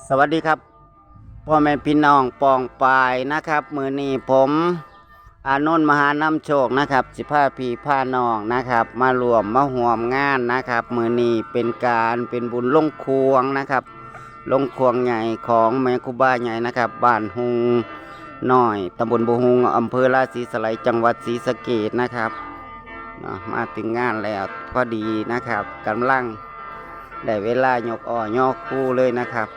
สวัสดีครับพ่อแม่พี่น้องปองปายนะครับมือนี้ผมอานนท์มหานำโชคนะครับสิพาพี่พาน้องนะครับมารวมมาห่วมงานนะครับมือนี้เป็นบุญลงควงนะครับลงควงใหญ่ของแม่ครูบาใหญ่นะครับบ้านหุงน้อยตำบลบุหุงอำเภอราศีสไลยจังหวัดศรีสะเกษนะครับมาถึงงานแล้วพอดีนะครับกำลังได้เวลายกยกคู่เลยนะครับ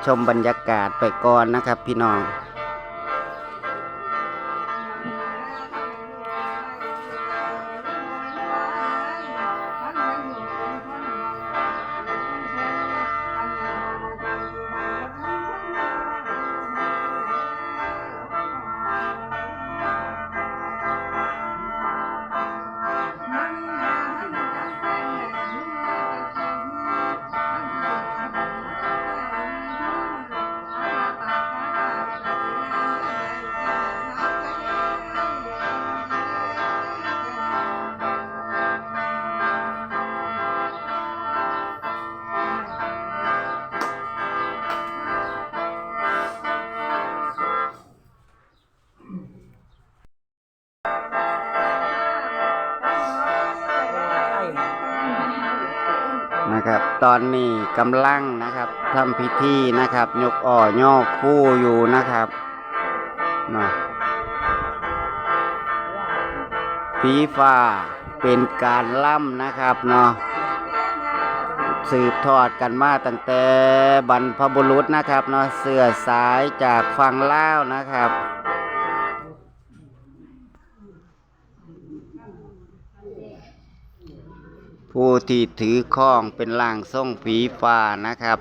ชมบรรยากาศไปก่อนนะครับพี่น้องนะครับตอนนี้กำลังนะครับทำพิธีนะครับยกย่อคู่อยู่นะครับผีฟ้าเป็นการล่ำนะครับสืบทอดกันมาตั้งแต่บรรพบุรุษนะครับเสื่อสายจากฝั่งลาวนะครับผู้ที่ถือข้องเป็นร่างทรงผีฟ้านะครับ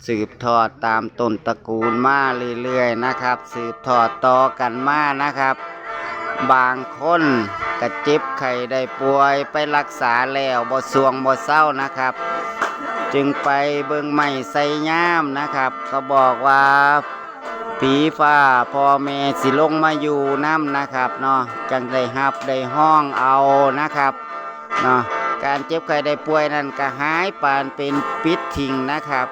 สืบทอดตามต้นตระกูลมาเรื่อยๆนะครับสืบทอดต่อกันมานะครับบางคนกระเจ็บไข้ได้ป่วยไปรักษาแล้วบ่สวงบ่เศร้านะครับจึงไปเบิ่งไม้ไสย่ามนะครับเขาบอกว่าผีฟ้าพ่อแม่สิลงมาอยู่น้ำนะครับจังได้ฮับได้ห้องเอานะครับการเจ็บไข้ได้ป่วยนั่นก็หายปานเป็นปิดทิ้งนะครับ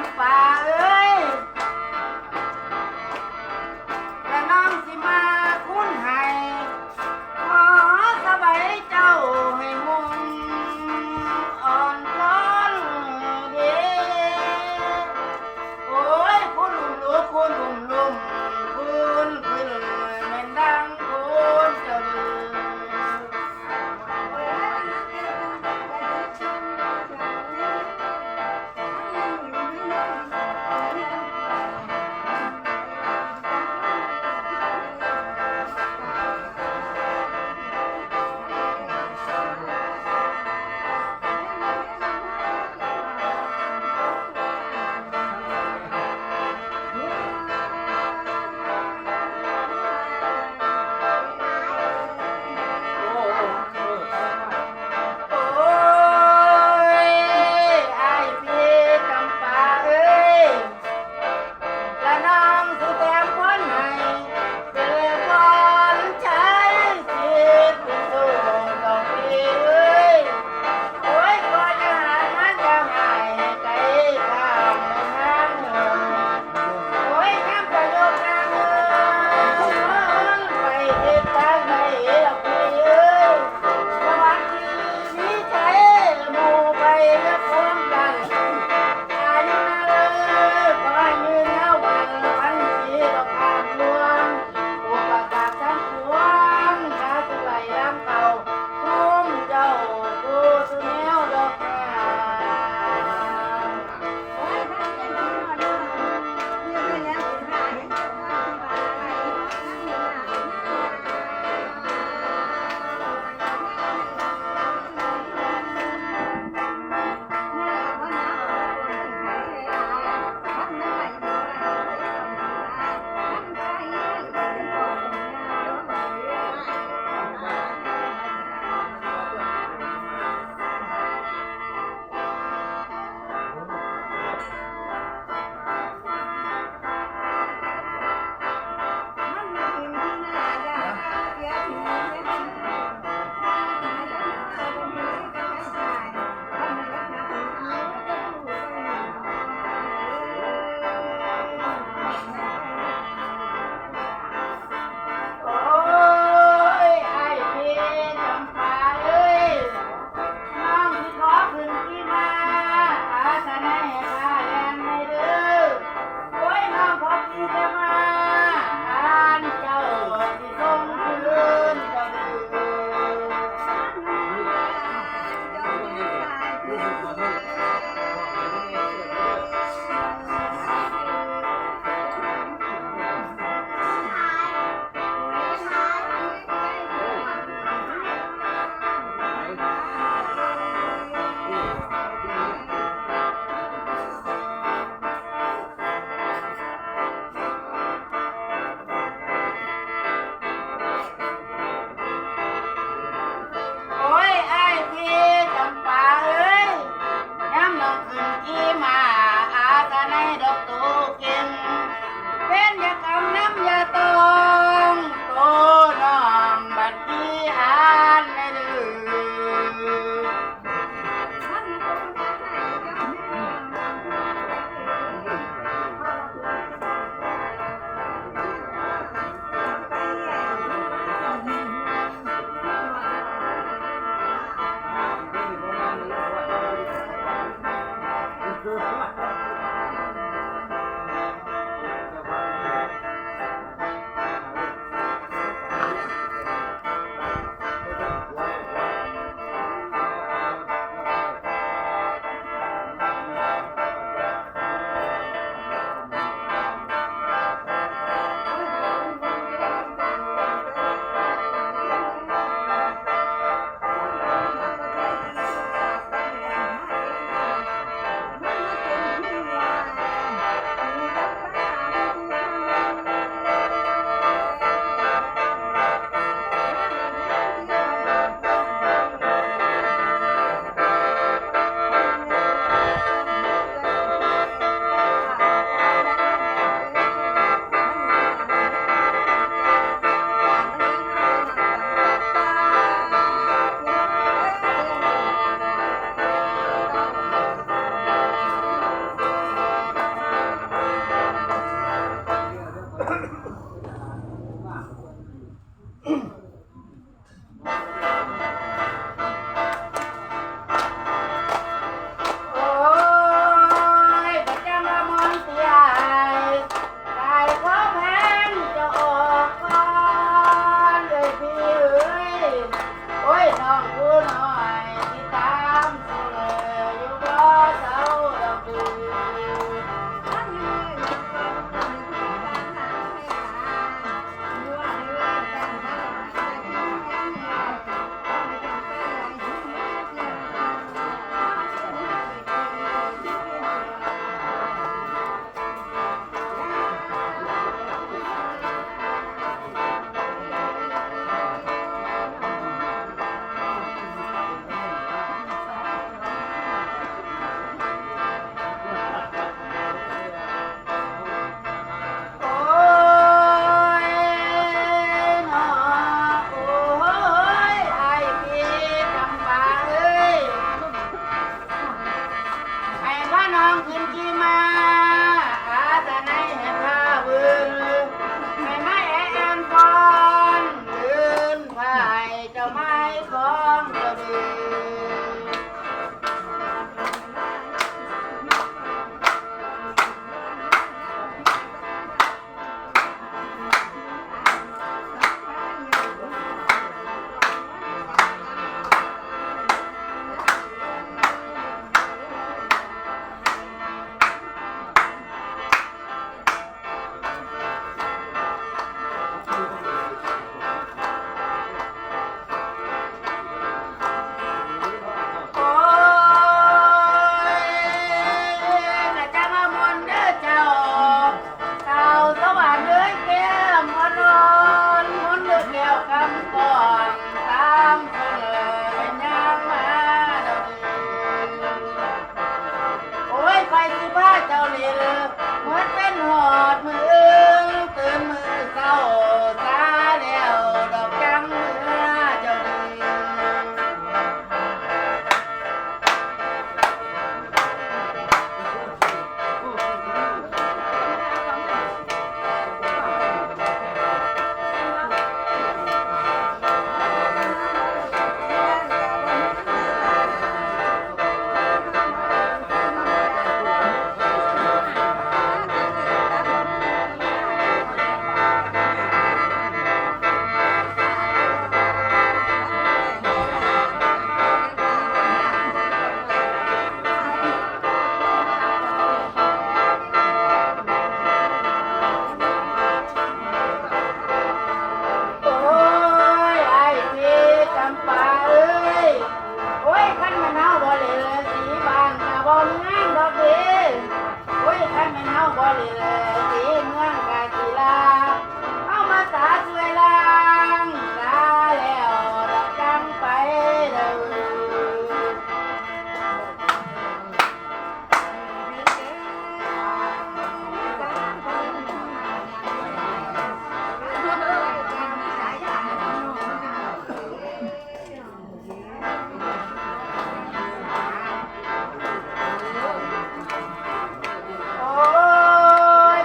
ำปาเอ้ยแต่น้องสิมาคุ้นให้ขอสบายเจ้าให้มุ่งอ่อนช้อนเด้โอ้ยคุณลุมลูกคุณลุมลุมคุณคือแม่นดังคุณเจ้าเด้อ องขึ้นขี่มาอาตะในให้พาเบืนให้ไม้แอนฟอนยืนพายเจ้าไม้ของเจ้าดี โอ้ยน่าจะมามนต์เด้อเจ้าเต่าสว่างเด้อแก้มอ่อนๆมนต์เด้อแก้วคำก่อนตามคนเป็นยางมาเด้อโอ้ยไปสิพาเจ้าเลี้ยเหมือนเป็นหอดมือตื่นมือเศร้าสาแล้วดอกจังเมื่อเจ้าเลี้ย โอ้ยไอ้พี่จำปาเอ้ยโอ้ยขันมันเฮาบ่เลยสีบ้านน่ะบ่มีงานดอกเด้โอ้ยขันมันเฮาบ่เลยสีเมืองกาศิลาเอามาสาช่วยล้างสาแล้วดอกจังไปเด้อ โอ้ย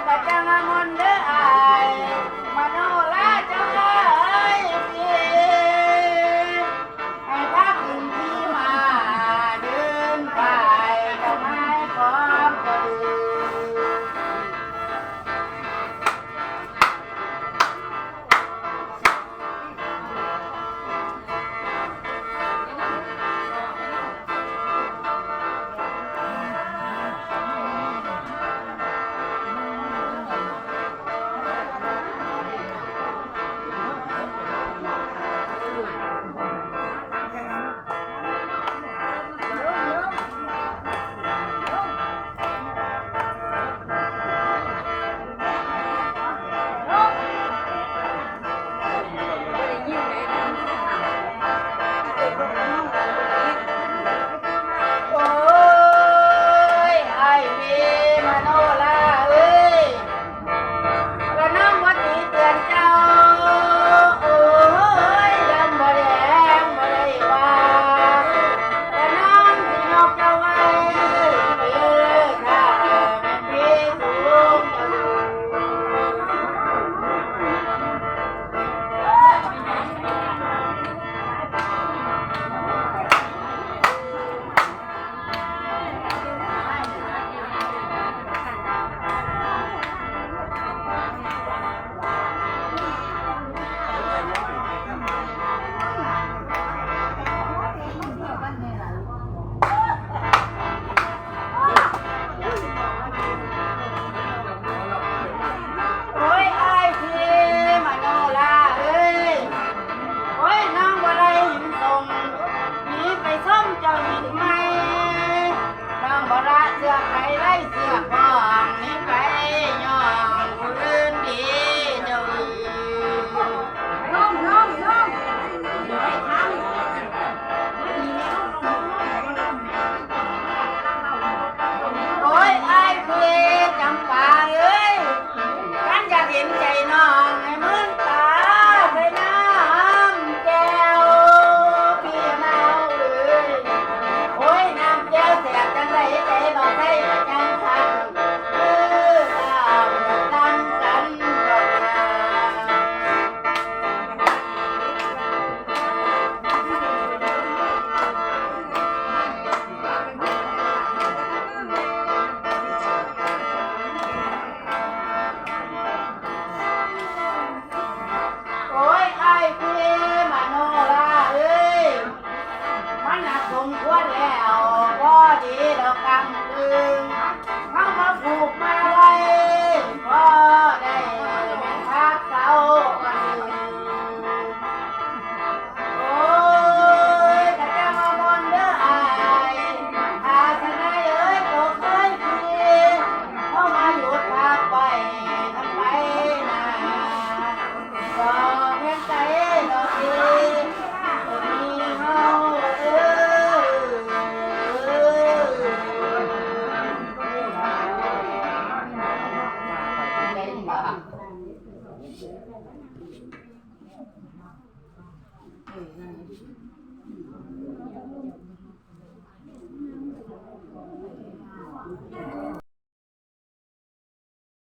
เ